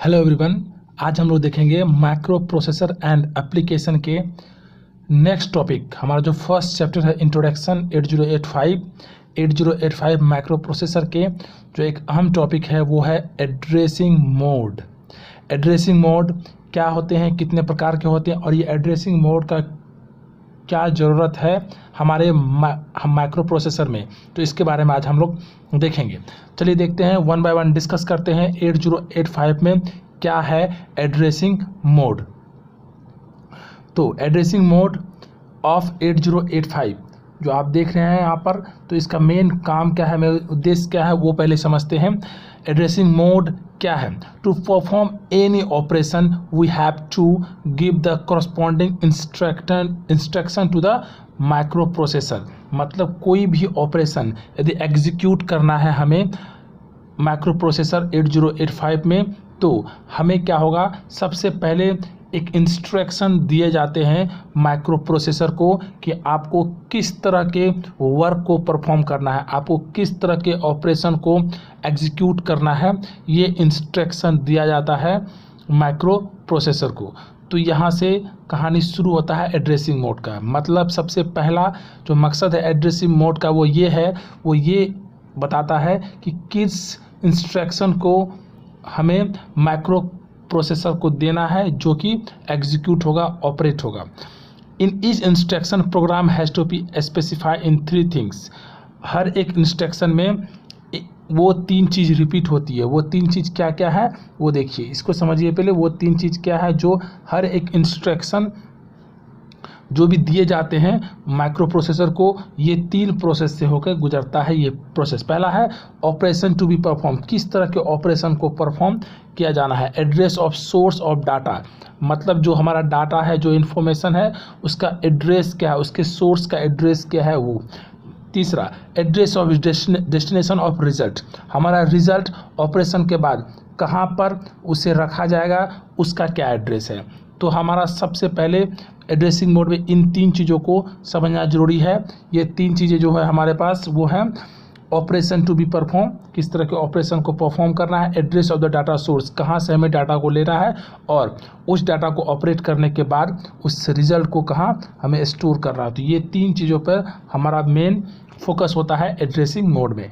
Hello everyone. आज हम लोग देखेंगे माइक्रो प्रोसेसर एंड एप्लीकेशन के नेक्स्ट टॉपिक। हमारा जो फर्स्ट चैप्टर है इंट्रोडक्शन 8085 माइक्रो प्रोसेसर के जो एक अहम टॉपिक है वो है एड्रेसिंग मोड। एड्रेसिंग मोड क्या होते हैं, कितने प्रकार के होते हैं और ये एड्रेसिंग मोड का क्या ज़रूरत है हमारे माइक्रो प्रोसेसर में, तो इसके बारे में आज हम लोग देखेंगे। चलिए देखते हैं, वन बाय वन डिस्कस करते हैं 8085 में क्या है एड्रेसिंग मोड। तो एड्रेसिंग मोड ऑफ 8085 जो आप देख रहे हैं यहाँ पर, तो इसका मेन काम क्या है, मेरा उद्देश्य क्या है वो पहले समझते हैं। एड्रेसिंग मोड क्या है? To perform any operation we have to give the corresponding instruction to the microprocessor. मतलब कोई भी ऑपरेशन यदि एग्जीक्यूट करना है हमें माइक्रो प्रोसेसर 8085 में, तो हमें क्या होगा, सबसे पहले एक इंस्ट्रक्शन दिए जाते हैं माइक्रो प्रोसेसर को कि आपको किस तरह के वर्क को परफॉर्म करना है, आपको किस तरह के ऑपरेशन को एग्जीक्यूट करना है। ये इंस्ट्रक्शन दिया जाता है माइक्रो प्रोसेसर को। तो यहाँ से कहानी शुरू होता है एड्रेसिंग मोड का। मतलब सबसे पहला जो मकसद है एड्रेसिंग मोड का वो ये बताता है कि किस इंस्ट्रक्शन को हमें माइक्रो प्रोसेसर को देना है जो कि एग्जीक्यूट होगा, ऑपरेट होगा। In each instruction program has to be specify in 3 things. हर एक इंस्ट्रक्शन में वो 3 चीज़ रिपीट होती है। वो 3 चीज़ क्या क्या है वो देखिए, इसको समझिए पहले। वो 3 चीज़ क्या है जो हर एक इंस्ट्रक्शन जो भी दिए जाते हैं माइक्रो प्रोसेसर को, ये 3 प्रोसेस से होकर गुजरता है ये प्रोसेस। पहला है ऑपरेशन टू बी परफॉर्म, किस तरह के ऑपरेशन को परफॉर्म किया जाना है। Address of source of data, मतलब जो हमारा डाटा है, जो इन्फॉर्मेशन है उसका एड्रेस क्या है, उसके सोर्स का एड्रेस क्या है वो। तीसरा address of destination of result, हमारा रिजल्ट ऑपरेशन के बाद कहाँ पर उसे रखा जाएगा उसका क्या एड्रेस है। तो हमारा सबसे पहले एड्रेसिंग मोड में इन 3 चीज़ों को समझना जरूरी है। ये 3 चीज़ें जो है हमारे पास वो हैं ऑपरेशन टू बी परफॉर्म, किस तरह के ऑपरेशन को परफॉर्म करना है। Address of the data source, कहाँ से हमें डाटा को लेना है, और उस डाटा को ऑपरेट करने के बाद उस रिजल्ट को कहाँ हमें स्टोर करना है। तो ये 3 चीज़ों पर हमारा मेन फोकस होता है एड्रेसिंग मोड में।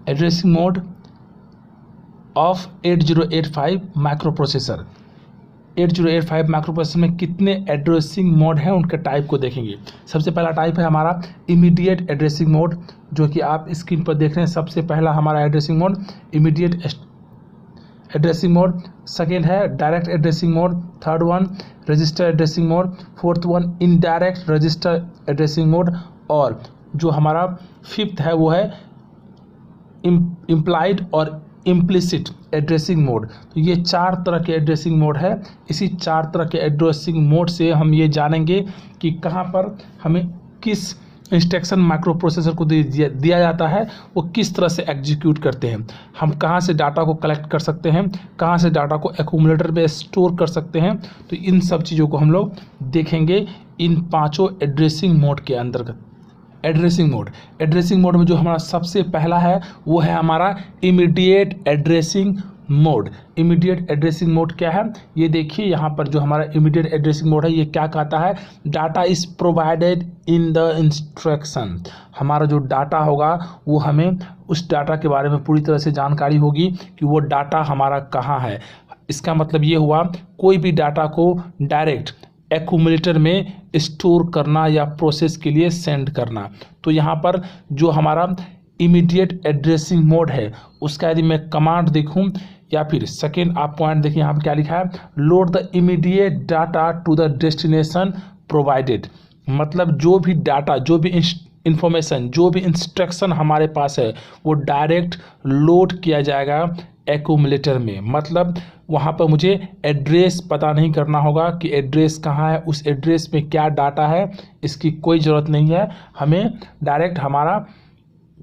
Addressing mode of 8085 micro processor. 8085 micro processor में कितने एड्रेसिंग मोड हैं उनके टाइप को देखेंगे। सबसे पहला टाइप है हमारा इमीडिएट एड्रेसिंग मोड, जो कि आप स्क्रीन पर देख रहे हैं। सबसे पहला हमारा addressing mode immediate addressing mode. Second है direct addressing mode. Third one register addressing mode. Fourth one indirect register addressing mode. और जो हमारा फिफ्थ है वो है इम्प्लाइड और इम्प्लिसिट एड्रेसिंग मोड। तो ये 4 तरह के एड्रेसिंग मोड है। इसी 4 तरह के एड्रेसिंग मोड से हम ये जानेंगे कि कहाँ पर हमें किस इंस्ट्रक्शन माइक्रो प्रोसेसर को दिया जाता है, वो किस तरह से एग्जीक्यूट करते हैं, हम कहाँ से डाटा को कलेक्ट कर सकते हैं, कहाँ से डाटा को एक्यूमुलेटर में स्टोर कर सकते हैं। तो इन सब चीज़ों को हम लोग देखेंगे इन 5 एड्रेसिंग मोड के अंतर्गत। एड्रेसिंग मोड में जो हमारा सबसे पहला है वो है हमारा immediate addressing mode. Immediate addressing mode क्या है ये देखिए, यहाँ पर जो हमारा इमीडिएट एड्रेसिंग मोड है ये क्या कहता है, data is provided in the instruction. हमारा जो डाटा होगा वो हमें उस डाटा के बारे में पूरी तरह से जानकारी होगी कि वो डाटा हमारा कहाँ है। इसका मतलब ये हुआ कोई भी डाटा को डायरेक्ट एक्यूमुलेटर में स्टोर करना या प्रोसेस के लिए सेंड करना। तो यहाँ पर जो हमारा इमीडिएट एड्रेसिंग मोड है उसका यदि मैं कमांड देखूँ या फिर सेकेंड आप पॉइंट देखिए, यहाँ पर क्या लिखा है, load the immediate data to the destination provided. मतलब जो भी डाटा, जो भी इंफॉर्मेशन, जो भी इंस्ट्रक्शन हमारे पास है वो डायरेक्ट लोड किया जाएगा एक्यूमुलेटर में। मतलब वहाँ पर मुझे एड्रेस पता नहीं करना होगा कि एड्रेस कहाँ है, उस एड्रेस में क्या डाटा है, इसकी कोई ज़रूरत नहीं है। हमें डायरेक्ट हमारा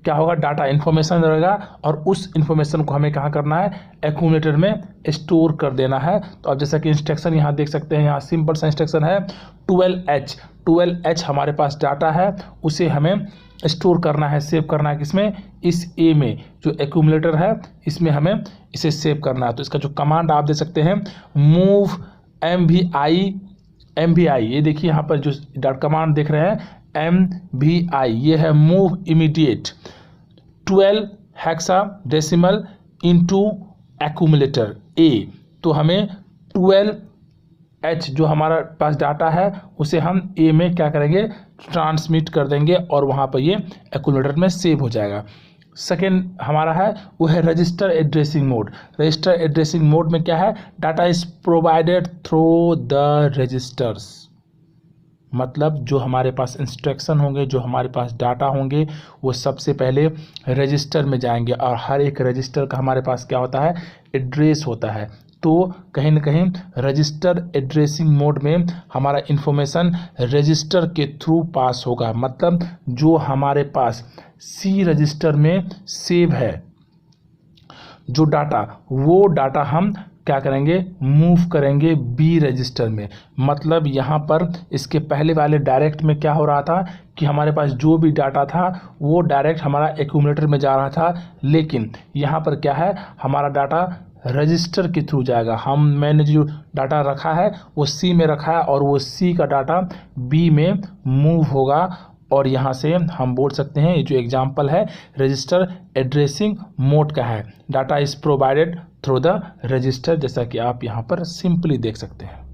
क्या होगा, डाटा इन्फॉर्मेशन रहेगा और उस इन्फॉर्मेशन को हमें कहाँ करना है, एक्यूमुलेटर में स्टोर कर देना है। तो अब जैसा कि इंस्ट्रक्शन यहाँ देख सकते हैं, यहाँ सिंपल सा इंस्ट्रक्शन है 12H हमारे पास डाटा है, उसे हमें स्टोर करना है, सेव करना है किसमें, इस ए में जो एक्यूमुलेटर है इसमें हमें इसे सेव करना है। तो इसका जो कमांड आप दे सकते हैं मूव MVI, ये देखिए यहाँ पर जो डॉट कमांड देख रहे हैं MVI, ये है move immediate 12 hexadecimal into accumulator A. तो हमें 12H जो हमारा पास डाटा है उसे हम ए में क्या करेंगे, ट्रांसमिट कर देंगे और वहाँ पर ये एक्यूमुलेटर में सेव हो जाएगा। सेकेंड हमारा है वो है register addressing mode. Register addressing mode में क्या है, data is provided through the registers, मतलब जो हमारे पास इंस्ट्रक्शन होंगे, जो हमारे पास डाटा होंगे वो सबसे पहले रजिस्टर में जाएंगे और हर एक रजिस्टर का हमारे पास क्या होता है, एड्रेस होता है। तो कहीं ना कहीं रजिस्टर एड्रेसिंग मोड में हमारा इन्फॉर्मेशन रजिस्टर के थ्रू पास होगा, मतलब जो हमारे पास सी रजिस्टर में सेव है जो डाटा, वो डाटा हम क्या करेंगे, मूव करेंगे बी रजिस्टर में। मतलब यहाँ पर इसके पहले वाले डायरेक्ट में क्या हो रहा था कि हमारे पास जो भी डाटा था वो डायरेक्ट हमारा एक्यूमुलेटर में जा रहा था, लेकिन यहाँ पर क्या है, हमारा डाटा रजिस्टर के थ्रू जाएगा। मैंने जो डाटा रखा है वो सी में रखा है और वो सी का डाटा बी में मूव होगा। और यहाँ से हम बोल सकते हैं ये जो एग्जांपल है रजिस्टर एड्रेसिंग मोड का है, data is provided through the register, जैसा कि आप यहाँ पर सिंपली देख सकते हैं।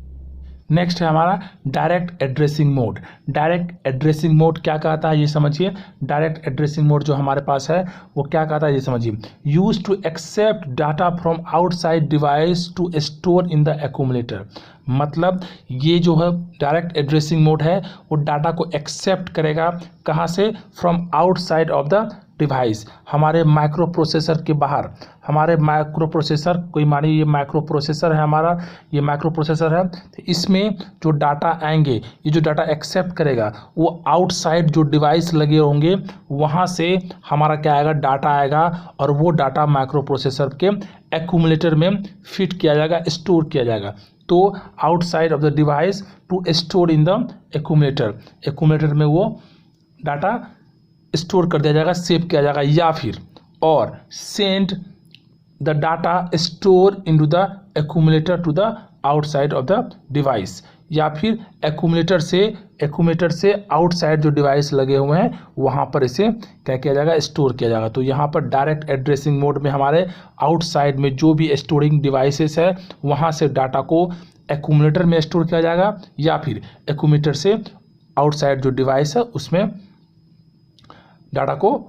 नेक्स्ट है हमारा direct addressing mode. Direct addressing mode क्या कहता है ये समझिए। डायरेक्ट एड्रेसिंग मोड जो हमारे पास है वो क्या कहता है ये समझिए। Use to accept data from outside device to store in the accumulator. मतलब ये जो है डायरेक्ट एड्रेसिंग मोड है वो डाटा को एक्सेप्ट करेगा कहाँ से, from outside of the device, हमारे माइक्रो प्रोसेसर के बाहर। हमारे माइक्रो प्रोसेसर, कोई मानिए ये माइक्रो प्रोसेसर है हमारा, ये माइक्रो प्रोसेसर है, तो इसमें जो डाटा आएंगे, ये जो डाटा एक्सेप्ट करेगा वो आउटसाइड जो डिवाइस लगे होंगे वहाँ से हमारा क्या आएगा, डाटा आएगा और वो डाटा माइक्रो प्रोसेसर के एक्यूमुलेटर में फिट किया जाएगा, स्टोर किया जाएगा। तो outside of the device to store in the accumulator, accumulator में वो डाटा स्टोर कर दिया जाएगा, सेव किया जाएगा, या फिर और send the data store into the accumulator to the outside of the device, या फिर एक्यूमुलेटर से आउटसाइड जो डिवाइस लगे हुए हैं वहाँ पर इसे क्या किया जाएगा, स्टोर किया जाएगा। तो यहाँ पर डायरेक्ट एड्रेसिंग मोड में हमारे आउटसाइड में जो भी स्टोरिंग डिवाइसेस है वहाँ से डाटा को एक्यूमुलेटर में स्टोर किया जाएगा, या फिर एक्यूमुलेटर से आउटसाइड जो डिवाइस है उसमें डाटा को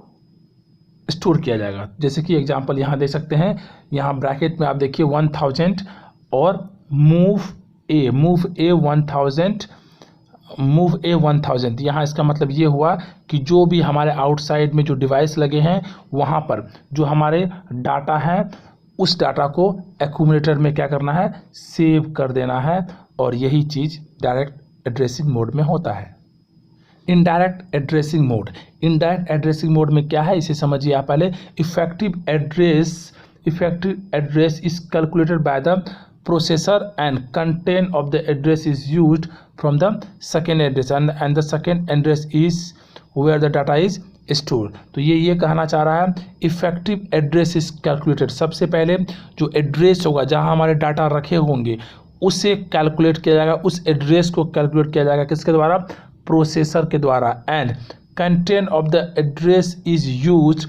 स्टोर किया जाएगा। जैसे कि एग्जांपल यहाँ देख सकते हैं, यहाँ ब्रैकेट में आप देखिए 1000 और मूव ए 1000। यहाँ इसका मतलब ये हुआ कि जो भी हमारे आउटसाइड में जो डिवाइस लगे हैं वहाँ पर जो हमारे डाटा है उस डाटा को एक्यूमुलेटर में क्या करना है, सेव कर देना है। और यही चीज़ डायरेक्ट एड्रेसिंग मोड में होता है। Indirect addressing mode, indirect addressing mode में क्या है इसे समझिए आप पहले। Effective address is calculated by the processor and content of the address is used from the second address and the second address is where the data is store. तो ये कहना चाह रहा है इफेक्टिव एड्रेस इज कैलकुलेटेड, सबसे पहले जो address होगा जहां हमारे डाटा रखे होंगे उसे कैलकुलेट किया जाएगा, उस एड्रेस को कैलकुलेट किया जाएगा किसके द्वारा, प्रोसेसर के द्वारा। And content of the address is used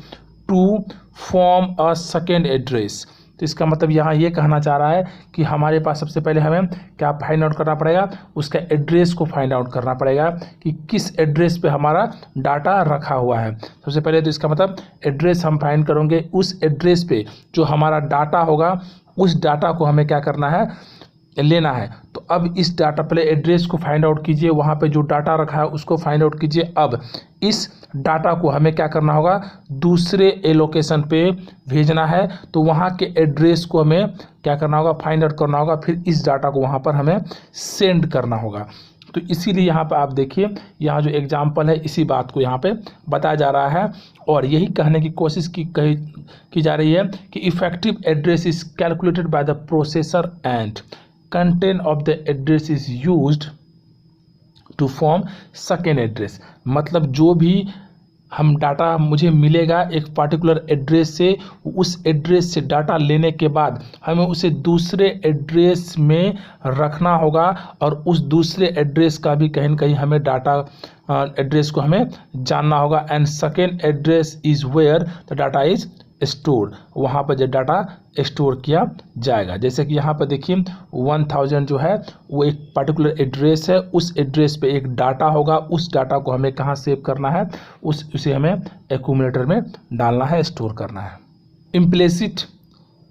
to form a second address. तो इसका मतलब यहाँ ये कहना चाह रहा है कि हमारे पास सबसे पहले हमें क्या फाइंड आउट करना पड़ेगा, उसका एड्रेस को फाइंड आउट करना पड़ेगा कि किस एड्रेस पे हमारा डाटा रखा हुआ है। सबसे पहले तो इसका मतलब एड्रेस हम फाइंड करेंगे, उस एड्रेस पे जो हमारा डाटा होगा उस डाटा को हमें क्या करना है, लेना है। तो अब इस डाटा पहले एड्रेस को फाइंड आउट कीजिए, वहाँ पे जो डाटा रखा है उसको फाइंड आउट कीजिए। अब इस डाटा को हमें क्या करना होगा, दूसरे लोकेशन पे भेजना है, तो वहाँ के एड्रेस को हमें क्या करना होगा, फाइंड आउट करना होगा, फिर इस डाटा को वहाँ पर हमें सेंड करना होगा। तो इसीलिए यहाँ पर आप देखिए, यहाँ जो एग्जाम्पल है इसी बात को यहाँ पे बताया जा रहा है और यही कहने की कोशिश की जा रही है कि effective address is calculated by the processor and content of the address is used to form second address। मतलब जो भी हम डाटा मुझे मिलेगा एक पार्टिकुलर एड्रेस से, उस एड्रेस से डाटा लेने के बाद हमें उसे दूसरे एड्रेस में रखना होगा और उस दूसरे एड्रेस का भी कहीं न कहीं हमें डाटा एड्रेस को हमें जानना होगा। And second address is where the data is store, वहाँ पर जो डाटा स्टोर किया जाएगा। जैसे कि यहाँ पर देखिए 1000 जो है वो एक पार्टिकुलर एड्रेस है, उस एड्रेस पे एक डाटा होगा, उस डाटा को हमें कहाँ सेव करना है, उसे हमें एक्यूमुलेटर में डालना है, स्टोर करना है। इम्प्लिसिट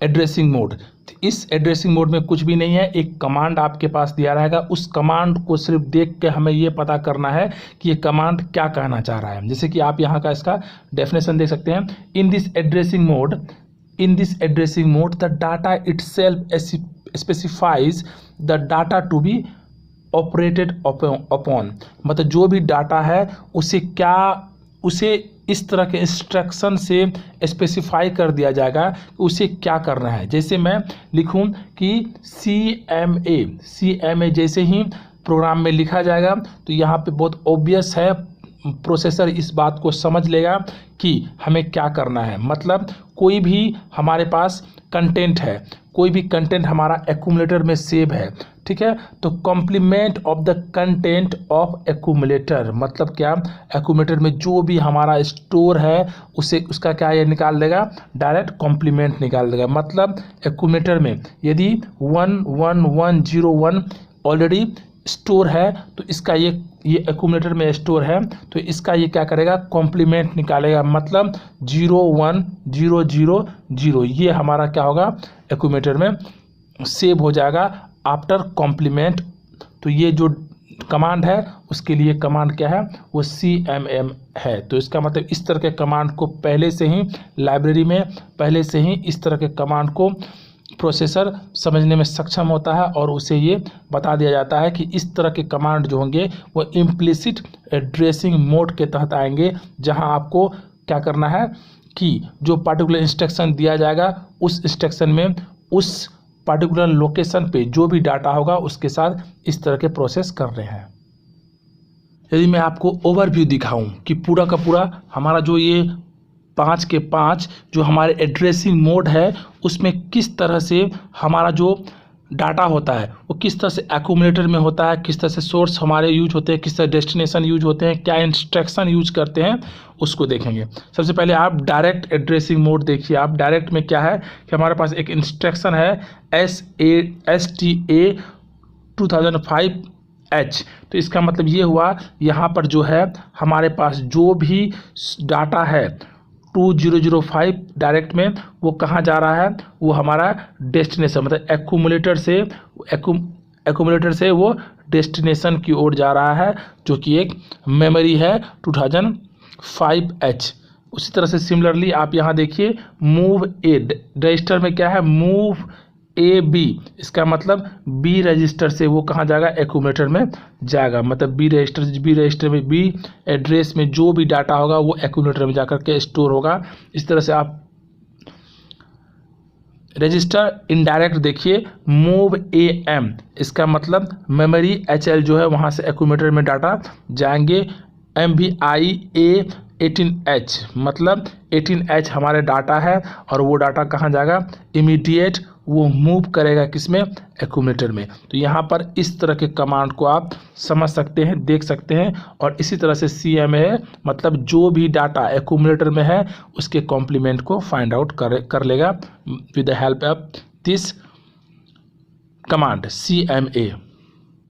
एड्रेसिंग मोड, इस एड्रेसिंग मोड में कुछ भी नहीं है, एक कमांड आपके पास दिया रहेगा, उस कमांड को सिर्फ देख के हमें ये पता करना है कि ये कमांड क्या कहना चाह रहा है। जैसे कि आप यहाँ का इसका डेफिनेशन देख सकते हैं, in this addressing mode the data itself specifies the data to be operated upon, मतलब जो भी डाटा है उसे इस तरह के इंस्ट्रक्शन से स्पेसिफाई कर दिया जाएगा कि उसे क्या करना है। जैसे मैं लिखूं कि CMA जैसे ही प्रोग्राम में लिखा जाएगा तो यहाँ पे बहुत ऑब्वियस है, प्रोसेसर इस बात को समझ लेगा कि हमें क्या करना है। मतलब कोई भी हमारे पास कंटेंट है, कोई भी कंटेंट हमारा एक्यूमुलेटर में सेव है, ठीक है, तो complement of the content of accumulator, मतलब क्या, एक्यूमुलेटर में जो भी हमारा स्टोर है उसका क्या ये निकाल देगा, डायरेक्ट कॉम्प्लीमेंट निकाल देगा। मतलब एक्यूमुलेटर में यदि 11101 ऑलरेडी स्टोर है तो इसका ये एक्यूमुलेटर में स्टोर है तो इसका ये क्या करेगा, कॉम्प्लीमेंट निकालेगा, मतलब 01000 ये हमारा क्या होगा, एक्यूमुलेटर में सेव हो जाएगा आफ्टर कॉम्प्लीमेंट। तो ये जो कमांड है उसके लिए कमांड क्या है, वो CMM है। तो इसका मतलब इस तरह के कमांड को पहले से ही लाइब्रेरी में पहले से ही इस तरह के कमांड को प्रोसेसर समझने में सक्षम होता है और उसे ये बता दिया जाता है कि इस तरह के कमांड जो होंगे वो इम्प्लिसिट एड्रेसिंग मोड के तहत आएंगे, जहां आपको क्या करना है कि जो पार्टिकुलर इंस्ट्रक्शन दिया जाएगा उस इंस्ट्रक्शन में उस पार्टिकुलर लोकेशन पे जो भी डाटा होगा उसके साथ इस तरह के प्रोसेस कर रहे हैं। यदि मैं आपको ओवरव्यू दिखाऊं कि पूरा का पूरा हमारा जो ये 5 के 5 जो हमारे एड्रेसिंग मोड है उसमें किस तरह से हमारा जो डाटा होता है वो किस तरह से एक्यूमुलेटर में होता है, किस तरह से सोर्स हमारे यूज होते हैं, किस तरह डेस्टिनेशन यूज होते हैं, क्या इंस्ट्रक्शन यूज करते हैं, उसको देखेंगे। सबसे पहले आप डायरेक्ट एड्रेसिंग मोड देखिए। आप डायरेक्ट में क्या है कि हमारे पास एक इंस्ट्रक्शन है STA 2005H, तो इसका मतलब ये हुआ यहाँ पर जो है हमारे पास जो भी डाटा है 2005 डायरेक्ट में वो कहाँ जा रहा है, वो हमारा डेस्टिनेशन, मतलब एक्यूमुलेटर से वो डेस्टिनेशन की ओर जा रहा है जो कि एक मेमोरी है 2005H। उसी तरह से सिमिलरली आप यहाँ देखिए मूव ए रजिस्टर में क्या है, मूव AB, इसका मतलब B रजिस्टर से वो कहाँ जाएगा, एक्यूमुलेटर में जाएगा। मतलब B रजिस्टर में B एड्रेस में जो भी डाटा होगा वो एक्यूमुलेटर में जाकर के स्टोर होगा। इस तरह से आप रजिस्टर इनडायरेक्ट देखिए मूव AM, इसका मतलब मेमोरी HL जो है वहाँ से एक्यूमुलेटर में डाटा जाएंगे। MVIA 18H, मतलब 18H हमारे डाटा है और वो डाटा कहाँ जाएगा, इमीडिएट वो मूव करेगा किसमें, एक्यूमुलेटर में। तो यहाँ पर इस तरह के कमांड को आप समझ सकते हैं, देख सकते हैं। और इसी तरह से CMA है, मतलब जो भी डाटा एक्यूमुलेटर में है उसके कॉम्प्लीमेंट को फाइंड आउट कर लेगा with the help of this command CMA।